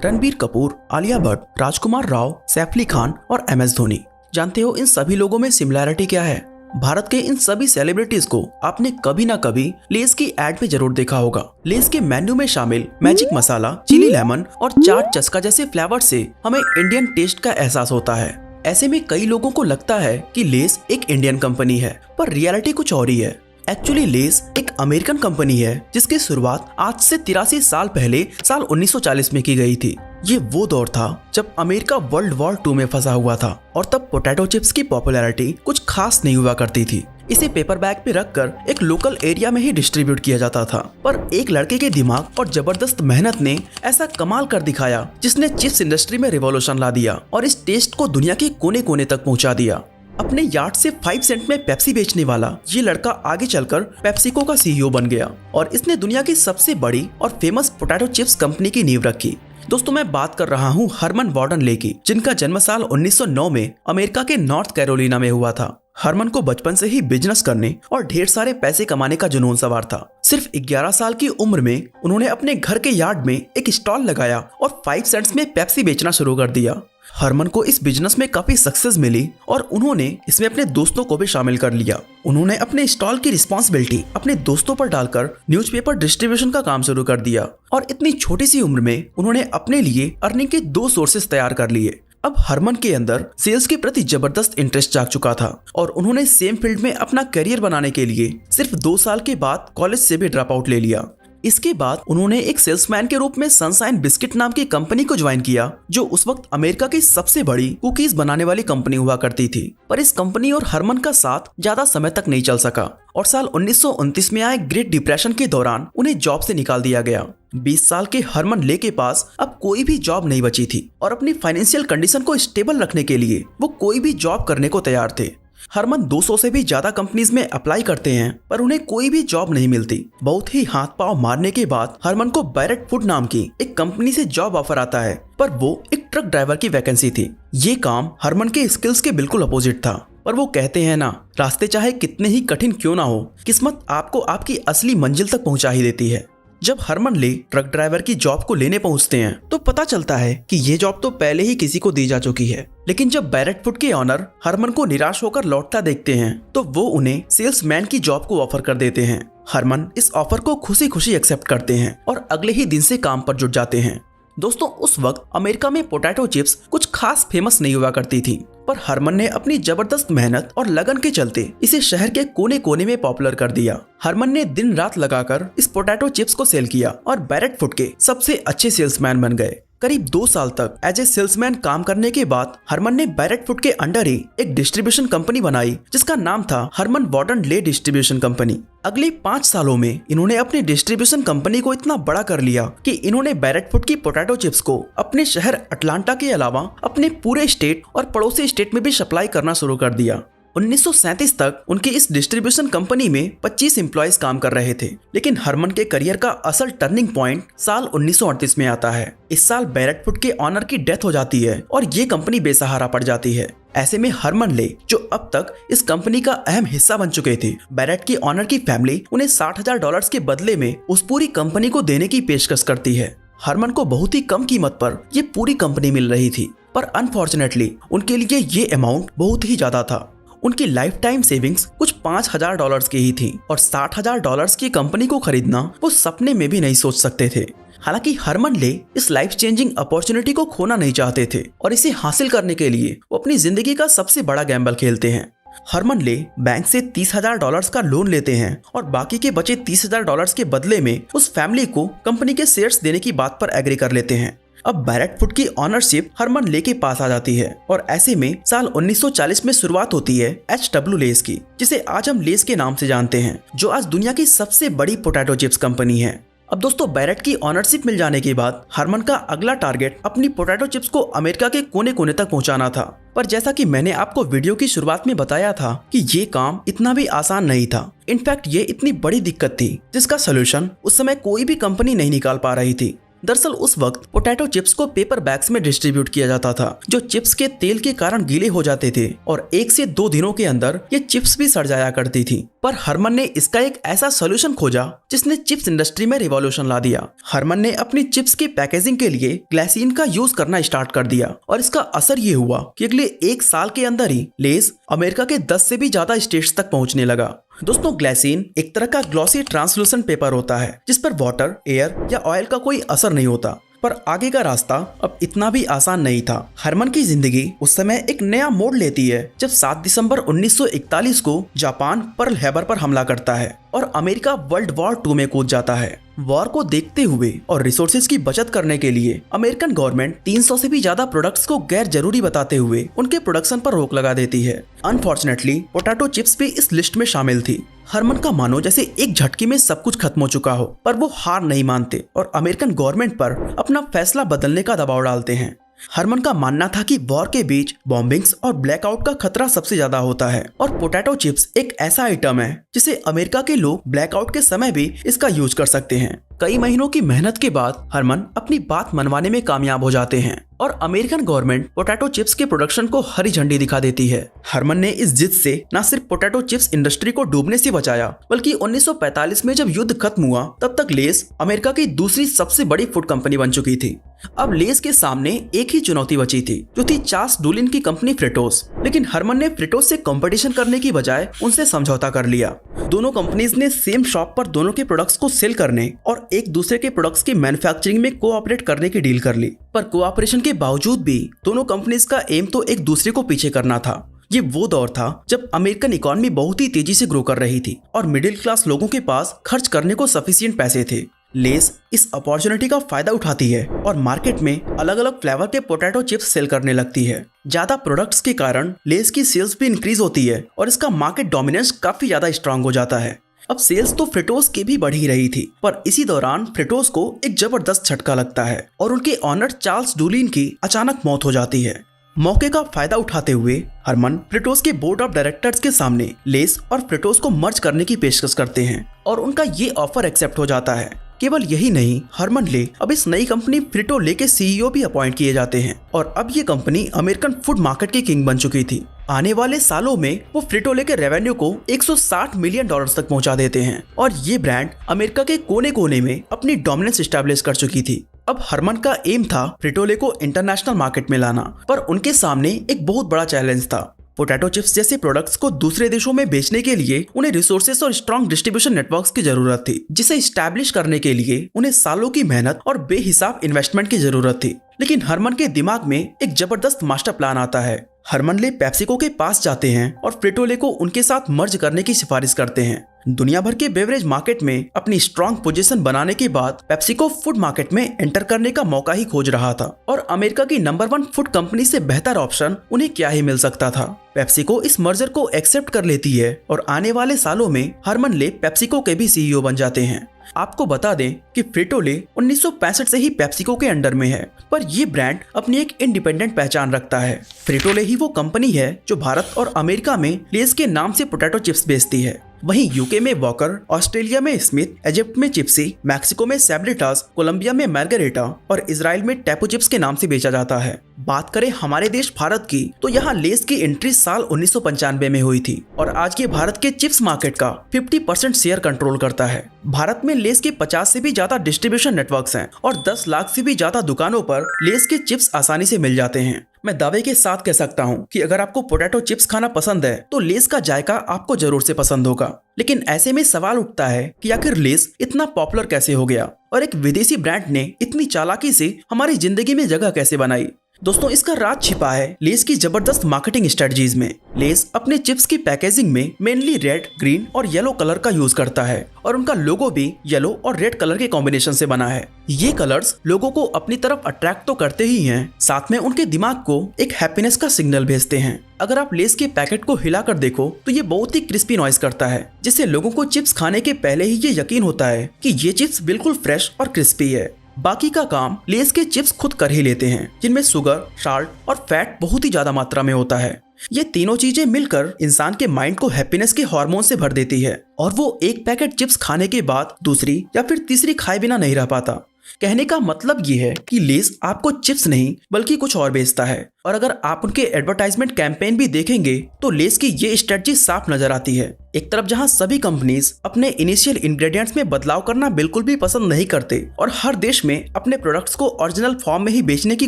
रणबीर कपूर, आलिया भट्ट, राजकुमार राव, सैफ अली खान और MS धोनी। जानते हो इन सभी लोगों में सिमिलैरिटी क्या है? भारत के इन सभी सेलिब्रिटीज को आपने कभी ना कभी लेस की एड में जरूर देखा होगा। लेस के मेन्यू में शामिल मैजिक मसाला, चिली लेमन और चाट चस्का जैसे फ्लेवर से हमें इंडियन टेस्ट का एहसास होता है। ऐसे में कई लोगों को लगता है कि लेस एक इंडियन कंपनी है, पर रियलिटी कुछ और ही है। एक्चुअली लेस एक अमेरिकन कंपनी है जिसकी शुरुआत आज से 83 साल पहले साल 1940 में की गई थी। ये वो दौर था जब अमेरिका वर्ल्ड वॉर 2 में फंसा हुआ था और तब पोटैटो चिप्स की पॉपुलैरिटी कुछ खास नहीं हुआ करती थी। इसे पेपर बैग पे रखकर एक लोकल एरिया में ही डिस्ट्रीब्यूट किया जाता था, पर एक लड़के के दिमाग और जबरदस्त मेहनत ने ऐसा कमाल कर दिखाया जिसने चिप्स इंडस्ट्री में रिवॉल्यूशन ला दिया और इस टेस्ट को दुनिया के कोने कोने तक पहुंचा दिया। अपने यार्ड से 5 सेंट में पेप्सी बेचने वाला ये लड़का आगे चलकर पेप्सिको का CEO बन गया और इसने दुनिया की सबसे बड़ी और फेमस पोटैटो चिप्स कंपनी की नींव रखी। दोस्तों, मैं बात कर रहा हूँ हरमन वार्डन ले की, जिनका जन्म साल 1909 में अमेरिका के नॉर्थ कैरोलिना में हुआ था। हरमन को बचपन से ही बिजनेस करने और ढेर सारे पैसे कमाने का जुनून सवार था। सिर्फ 11 साल की उम्र में उन्होंने अपने घर के यार्ड में एक स्टॉल लगाया और 5 सेंट्स में पेप्सी बेचना शुरू कर दिया। हरमन को इस बिजनेस में काफी सक्सेस मिली और उन्होंने इसमें अपने दोस्तों को भी शामिल कर लिया। उन्होंने अपने स्टॉल की रिस्पॉन्सिबिलिटी अपने दोस्तों पर डालकर न्यूज़पेपर डिस्ट्रीब्यूशन का काम शुरू कर दिया और इतनी छोटी सी उम्र में उन्होंने अपने लिए अर्निंग के 2 सोर्सेस तैयार कर लिए। अब हरमन के अंदर सेल्स के प्रति जबरदस्त इंटरेस्ट जाग चुका था और उन्होंने सेम फील्ड में अपना करियर बनाने के लिए सिर्फ 2 साल के बाद कॉलेज से भी ड्रॉप आउट ले लिया। इसके बाद उन्होंने एक सेल्समैन के रूप में सनशाइन बिस्किट नाम की कंपनी को ज्वाइन किया, जो उस वक्त अमेरिका की सबसे बड़ी कुकीज बनाने वाली कंपनी हुआ करती थी। पर इस कंपनी और हरमन का साथ ज्यादा समय तक नहीं चल सका और साल 1929 में आए ग्रेट डिप्रेशन के दौरान उन्हें जॉब से निकाल दिया गया। 20 साल के हरमन ले के पास अब कोई भी जॉब नहीं बची थी और अपनी फाइनेंशियल कंडीशन को स्टेबल रखने के लिए वो कोई भी जॉब करने को तैयार थे। हरमन 200 से भी ज्यादा कंपनीज में अप्लाई करते हैं, पर उन्हें कोई भी जॉब नहीं मिलती। बहुत ही हाथ पांव मारने के बाद हरमन को बैरेट फूड नाम की एक कंपनी से जॉब ऑफर आता है, पर वो एक ट्रक ड्राइवर की वैकेंसी थी। ये काम हरमन के स्किल्स के बिल्कुल अपोजिट था, पर वो कहते हैं ना, रास्ते चाहे कितने ही कठिन क्यों ना हो, किस्मत आपको आपकी असली मंजिल तक पहुंचा ही देती है। जब हरमन ले ट्रक ड्राइवर की जॉब को लेने पहुंचते हैं तो पता चलता है कि ये जॉब तो पहले ही किसी को दी जा चुकी है। लेकिन जब बैरेट फूड के ऑनर हरमन को निराश होकर लौटता देखते हैं तो वो उन्हें सेल्समैन की जॉब को ऑफर कर देते हैं। हरमन इस ऑफर को खुशी खुशी एक्सेप्ट करते हैं और अगले ही दिन से काम पर जुट जाते हैं। दोस्तों, उस वक्त अमेरिका में पोटैटो चिप्स कुछ खास फेमस नहीं हुआ करती थी, पर हरमन ने अपनी जबरदस्त मेहनत और लगन के चलते इसे शहर के कोने कोने में पॉपुलर कर दिया। हरमन ने दिन रात लगाकर इस पोटैटो चिप्स को सेल किया और बैरेट फूड के सबसे अच्छे सेल्समैन बन गए। करीब 2 साल तक एज ए सेल्समैन काम करने के बाद हरमन ने बैरेट फूड के अंडर ही एक डिस्ट्रीब्यूशन कंपनी बनाई जिसका नाम था हरमन वार्डन ले डिस्ट्रीब्यूशन कंपनी। अगले 5 सालों में इन्होंने अपनी डिस्ट्रीब्यूशन कंपनी को इतना बड़ा कर लिया कि इन्होंने बैरेट फूड की पोटैटो चिप्स को अपने शहर अटलांटा के अलावा अपने पूरे स्टेट और पड़ोसी स्टेट में भी सप्लाई करना शुरू कर दिया। 1937 तक उनकी इस डिस्ट्रीब्यूशन कंपनी में 25 एम्प्लॉयज काम कर रहे थे, लेकिन हरमन के करियर का असल टर्निंग पॉइंट साल 1938 में आता है। इस साल बैरेट फूड के ऑनर की डेथ हो जाती है और ये कंपनी बेसहारा पड़ जाती है। ऐसे में हरमन ले, जो अब तक इस कंपनी का अहम हिस्सा बन चुके थे, बैरेट की ऑनर की फैमिली उन्हें $60,000 के बदले में उस पूरी कंपनी को देने की पेशकश करती है। हरमन को बहुत ही कम कीमत पर ये पूरी कंपनी मिल रही थी, पर अनफॉर्चुनेटली उनके लिए ये अमाउंट बहुत ही ज्यादा था। उनकी लाइफ टाइम सेविंग्स कुछ $5,000 की ही थी और $60,000 की कंपनी को खरीदना वो सपने में भी नहीं सोच सकते थे। हालांकि हरमन ले इस लाइफ चेंजिंग अपॉर्चुनिटी को खोना नहीं चाहते थे और इसे हासिल करने के लिए वो अपनी जिंदगी का सबसे बड़ा गैम्बल खेलते हैं। हरमन ले बैंक से $30,000 का लोन लेते हैं और बाकी के बचे $30,000 के बदले में उस फैमिली को कंपनी के शेयर्स देने की बात पर एग्री कर लेते हैं। अब बैरेट फूड की ऑनरशिप हरमन ले के पास आ जाती है और ऐसे में साल 1940 में शुरुआत होती है HW लेस की, जिसे आज हम लेस के नाम से जानते हैं, जो आज दुनिया की सबसे बड़ी पोटैटो चिप्स कंपनी है। अब दोस्तों, बैरेट की ऑनरशिप मिल जाने के बाद हरमन का अगला टारगेट अपनी पोटैटो चिप्स को अमेरिका के कोने कोने तक पहुंचाना था। पर जैसा कि मैंने आपको वीडियो की शुरुआत में बताया था कि ये काम इतना भी आसान नहीं था। इनफैक्ट ये इतनी बड़ी दिक्कत थी जिसका सोल्यूशन उस समय कोई भी कंपनी नहीं निकाल पा रही थी। दरअसल उस वक्त पोटैटो चिप्स को पेपर बैग्स में डिस्ट्रीब्यूट किया जाता था, जो चिप्स के तेल के कारण गीले हो जाते थे और 1 से 2 दिनों के अंदर ये चिप्स भी सड़ जाया करती थी। पर हरमन ने इसका एक ऐसा सोल्यूशन खोजा जिसने चिप्स इंडस्ट्री में रिवॉल्यूशन ला दिया। हरमन ने अपनी चिप्स की पैकेजिंग के लिए ग्लाइसिन का यूज करना स्टार्ट कर दिया और इसका असर ये हुआ कि अगले 1 साल के अंदर ही लेज अमेरिका के 10 से भी ज्यादा स्टेट्स तक पहुंचने लगा। दोस्तों, ग्लाइसिन एक तरह का ग्लॉसी ट्रांसलूसेंट पेपर होता है जिस पर वाटर, एयर या ऑयल का कोई असर नहीं होता। पर आगे का रास्ता अब इतना भी आसान नहीं था। हरमन की जिंदगी उस समय एक नया मोड़ लेती है जब 7 दिसंबर 1941 को जापान पर्ल हैबर पर हमला करता है और अमेरिका वर्ल्ड वॉर 2 में कूद जाता है। वॉर को देखते हुए और रिसोर्सेज की बचत करने के लिए अमेरिकन गवर्नमेंट 300 से भी ज्यादा प्रोडक्ट्स को गैर जरूरी बताते हुए उनके प्रोडक्शन पर रोक लगा देती है। अनफॉर्चुनेटली पोटैटो चिप्स भी इस लिस्ट में शामिल थी। हरमन का मानो जैसे एक झटके में सब कुछ खत्म हो चुका हो, पर वो हार नहीं मानते और अमेरिकन गवर्नमेंट पर अपना फैसला बदलने का दबाव डालते हैं। हरमन का मानना था कि वॉर के बीच बॉम्बिंग्स और ब्लैकआउट का खतरा सबसे ज्यादा होता है और पोटैटो चिप्स एक ऐसा आइटम है जिसे अमेरिका के लोग ब्लैकआउट के समय भी इसका यूज कर सकते हैं। कई महीनों की मेहनत के बाद हरमन अपनी बात मनवाने में कामयाब हो जाते हैं और अमेरिकन गवर्नमेंट पोटैटो चिप्स के प्रोडक्शन को हरी झंडी दिखा देती है। हरमन ने इस जिद से न सिर्फ पोटैटो चिप्स इंडस्ट्री को डूबने से बचाया, बल्कि 1945 में जब युद्ध खत्म हुआ तब तक लेस अमेरिका की दूसरी सबसे बड़ी फूड कंपनी बन चुकी थी। अब लेस के सामने एक ही चुनौती बची थी, जो थी चार्ल्स डुलिन की कंपनी फ्रिटोस। लेकिन हरमन ने फ्रिटोस से कंपटीशन करने की बजाय उनसे समझौता कर लिया। दोनों कंपनीज ने सेम शॉप पर दोनों के प्रोडक्ट्स को सेल करने और एक दूसरे के प्रोडक्ट्स की मैन्युफैक्चरिंग में कोऑपरेट करने की डील कर ली। पर कोऑपरेशन के बावजूद भी दोनों कंपनीज का एम तो एक दूसरे को पीछे करना था। ये वो दौर था जब अमेरिकन इकोनॉमी बहुत ही तेजी से ग्रो कर रही थी और मिडिल क्लास लोगों के पास खर्च करने को सफिशिएंट पैसे थे। लेस इस अपॉर्चुनिटी का फायदा उठाती है और मार्केट में अलग अलग फ्लेवर के पोटैटो चिप्स सेल करने लगती है। ज्यादा प्रोडक्ट्स के कारण लेस की सेल्स भी इंक्रीज होती है और इसका मार्केट डोमिनेंस काफी ज्यादा स्ट्रांग हो जाता है। अब सेल्स तो फ्रिटोस की भी बढ़ ही रही थी, पर इसी दौरान फ्रिटोस को एक जबरदस्त झटका लगता है और उनके ऑनर चार्ल्स डुलिन की अचानक मौत हो जाती है। मौके का फायदा उठाते हुए हरमन फ्रिटोस के बोर्ड ऑफ डायरेक्टर्स के सामने लेस और फ्रिटोस को मर्ज करने की पेशकश करते हैं और उनका ये ऑफर एक्सेप्ट हो जाता है। केवल यही नहीं, हरमन ले अब इस नई कंपनी फ्रिटो ले के सीईओ भी अपॉइंट किए जाते हैं और अब ये कंपनी अमेरिकन फूड मार्केट की किंग बन चुकी थी। आने वाले सालों में वो फ्रिटो ले के रेवेन्यू को $160 मिलियन तक पहुंचा देते हैं और ये ब्रांड अमेरिका के कोने कोने में अपनी डोमिनेंस स्टैब्लिश कर चुकी थी। अब हरमन का एम था फ्रिटो ले को इंटरनेशनल मार्केट में लाना, पर उनके सामने एक बहुत बड़ा चैलेंज था। पोटैटो चिप्स जैसे प्रोडक्ट्स को दूसरे देशों में बेचने के लिए उन्हें रिसोर्सेस और स्ट्रॉन्ग डिस्ट्रीब्यूशन नेटवर्क्स की जरूरत थी, जिसे स्टैब्लिश करने के लिए उन्हें सालों की मेहनत और बेहिसाब इन्वेस्टमेंट की जरूरत थी। लेकिन हरमन के दिमाग में एक जबरदस्त मास्टर प्लान आता है। हरमन ले पेप्सिको के पास जाते हैं और फ्रिटो ले को उनके साथ मर्ज करने की सिफारिश करते हैं। दुनिया भर के बेवरेज मार्केट में अपनी स्ट्रॉन्ग पोजीशन बनाने के बाद पेप्सिको फूड मार्केट में एंटर करने का मौका ही खोज रहा था और अमेरिका की नंबर 1 फूड कंपनी से बेहतर ऑप्शन उन्हें क्या ही मिल सकता था। पेप्सिको इस मर्जर को एक्सेप्ट कर लेती है और आने वाले सालों में हरमन ले पेप्सिको के भी सीईओ बन जाते हैं। आपको बता दें कि फ्रिटो ले 1965 से ही पेप्सिको के अंडर में है, पर यह ब्रांड अपनी एक इंडिपेंडेंट पहचान रखता है। फ्रिटो ले ही वो कंपनी है जो भारत और अमेरिका में लेस के नाम से पोटैटो चिप्स बेचती है। वहीं यूके में वॉकर, ऑस्ट्रेलिया में स्मिथ, इजिप्ट में चिप्सी, मैक्सिको में सैब्रिटास, कोलंबिया में मार्गरेटा और इजराइल में टैपो चिप्स के नाम से बेचा जाता है। बात करें हमारे देश भारत की, तो यहाँ लेस की एंट्री साल 1995 में हुई थी और आज के भारत के चिप्स मार्केट का 50% शेयर कंट्रोल करता है। भारत में लेस के 50 से भी ज्यादा डिस्ट्रीब्यूशन नेटवर्क्स हैं और 10 लाख से भी ज्यादा दुकानों पर लेस के चिप्स आसानी से मिल जाते हैं। मैं दावे के साथ कह सकता हूँ कि अगर आपको पोटैटो चिप्स खाना पसंद है तो लेस का जायका आपको जरूर से पसंद होगा। लेकिन ऐसे में सवाल उठता है कि आखिर लेस इतना पॉपुलर कैसे हो गया और एक विदेशी ब्रांड ने इतनी चालाकी से हमारी जिंदगी में जगह कैसे बनाई। दोस्तों, इसका राज छिपा है लेस की जबरदस्त मार्केटिंग स्ट्रेटजीज में। लेस अपने चिप्स की पैकेजिंग में मेनली रेड, ग्रीन और येलो कलर का यूज करता है और उनका लोगो भी येलो और रेड कलर के कॉम्बिनेशन से बना है। ये कलर्स लोगों को अपनी तरफ अट्रैक्ट तो करते ही हैं, साथ में उनके दिमाग को एक हैप्पीनेस का सिग्नल भेजते हैं। अगर आप लेस के पैकेट को हिलाकर देखो तो ये बहुत ही क्रिस्पी नॉइज करता है, जिससे लोगों को चिप्स खाने के पहले ही ये यकीन होता है कि ये चिप्स बिल्कुल फ्रेश और क्रिस्पी है। बाकी का काम लेस के चिप्स खुद कर ही लेते हैं, जिनमें शुगर, साल्ट और फैट बहुत ही ज्यादा मात्रा में होता है। ये तीनों चीजें मिलकर इंसान के माइंड को हैप्पीनेस के हार्मोन से भर देती है और वो एक पैकेट चिप्स खाने के बाद दूसरी या फिर तीसरी खाए बिना नहीं रह पाता। कहने का मतलब ये है कि लेस आपको चिप्स नहीं बल्कि कुछ और बेचता है। और अगर आप उनके एडवर्टाइजमेंट कैंपेन भी देखेंगे तो लेस की ये स्ट्रेटजी साफ नजर आती है। एक तरफ जहां सभी कंपनीज अपने इनिशियल इंग्रेडिएंट्स में बदलाव करना बिल्कुल भी पसंद नहीं करते और हर देश में अपने प्रोडक्ट्स को ओरिजिनल फॉर्म में ही बेचने की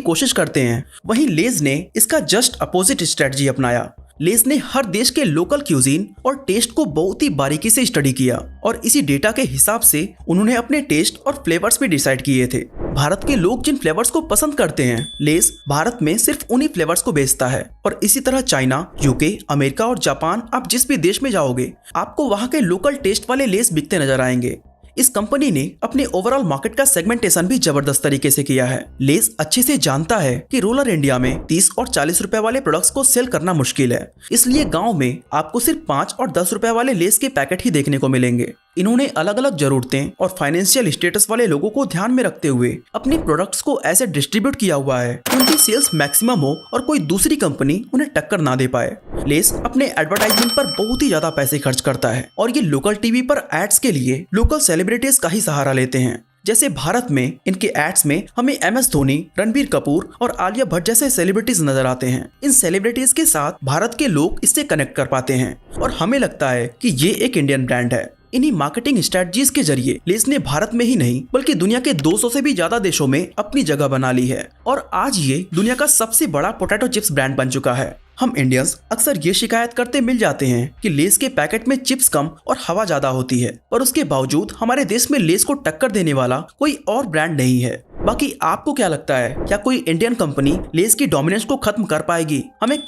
कोशिश करते हैं, वहीं लेस ने इसका जस्ट अपोजिट स्ट्रेटजी अपनाया। लेस ने हर देश के लोकल क्यूजीन और टेस्ट को बहुत ही बारीकी से स्टडी किया और इसी डेटा के हिसाब से उन्होंने अपने टेस्ट और फ्लेवर्स भी डिसाइड किए थे। भारत के लोग जिन फ्लेवर्स को पसंद करते हैं, लेस भारत में सिर्फ उन्हीं फ्लेवर्स को बेचता है। और इसी तरह चाइना, यूके, अमेरिका और जापान, आप जिस भी देश में जाओगे आपको वहाँ के लोकल टेस्ट वाले लेस बिकते नजर आएंगे। इस कंपनी ने अपने ओवरऑल मार्केट का सेगमेंटेशन भी जबरदस्त तरीके से किया है। लेस अच्छे से जानता है कि रूरल इंडिया में 30 और 40 रुपए वाले प्रोडक्ट्स को सेल करना मुश्किल है, इसलिए गांव में आपको सिर्फ 5 और 10 रुपए वाले लेस के पैकेट ही देखने को मिलेंगे। इन्होंने अलग अलग जरूरतें और फाइनेंशियल स्टेटस वाले लोगों को ध्यान में रखते हुए अपने प्रोडक्ट्स को ऐसे डिस्ट्रीब्यूट किया हुआ है कि उनकी सेल्स मैक्सिमम हो और कोई दूसरी कंपनी उन्हें टक्कर ना दे पाए। लेस अपने एडवर्टाइजमेंट पर बहुत ही ज्यादा पैसे खर्च करता है और ये लोकल टीवी पर एड्स के लिए लोकल सेलिब्रिटीज का ही सहारा लेते हैं। जैसे भारत में इनके एड्स में हमें MS धोनी, रणबीर कपूर और आलिया भट्ट जैसे सेलिब्रिटीज नजर आते हैं। इन सेलिब्रिटीज के साथ भारत के लोग इससे कनेक्ट कर पाते हैं और हमें लगता है कि ये एक इंडियन ब्रांड है। इन्हीं मार्केटिंग स्ट्रेटजीज के जरिए लेस ने भारत में ही नहीं बल्कि दुनिया के 200 से भी ज्यादा देशों में अपनी जगह बना ली है और आज ये दुनिया का सबसे बड़ा पोटैटो चिप्स ब्रांड बन चुका है। हम इंडियंस अक्सर ये शिकायत करते मिल जाते हैं कि लेस के पैकेट में चिप्स कम और हवा ज्यादा होती है, पर उसके बावजूद हमारे देश में लेस को टक्कर देने वाला कोई और ब्रांड नहीं है। बाकी आपको क्या लगता है, क्या कोई इंडियन कंपनी लेस की डोमिनेंस को खत्म कर पाएगी? हमें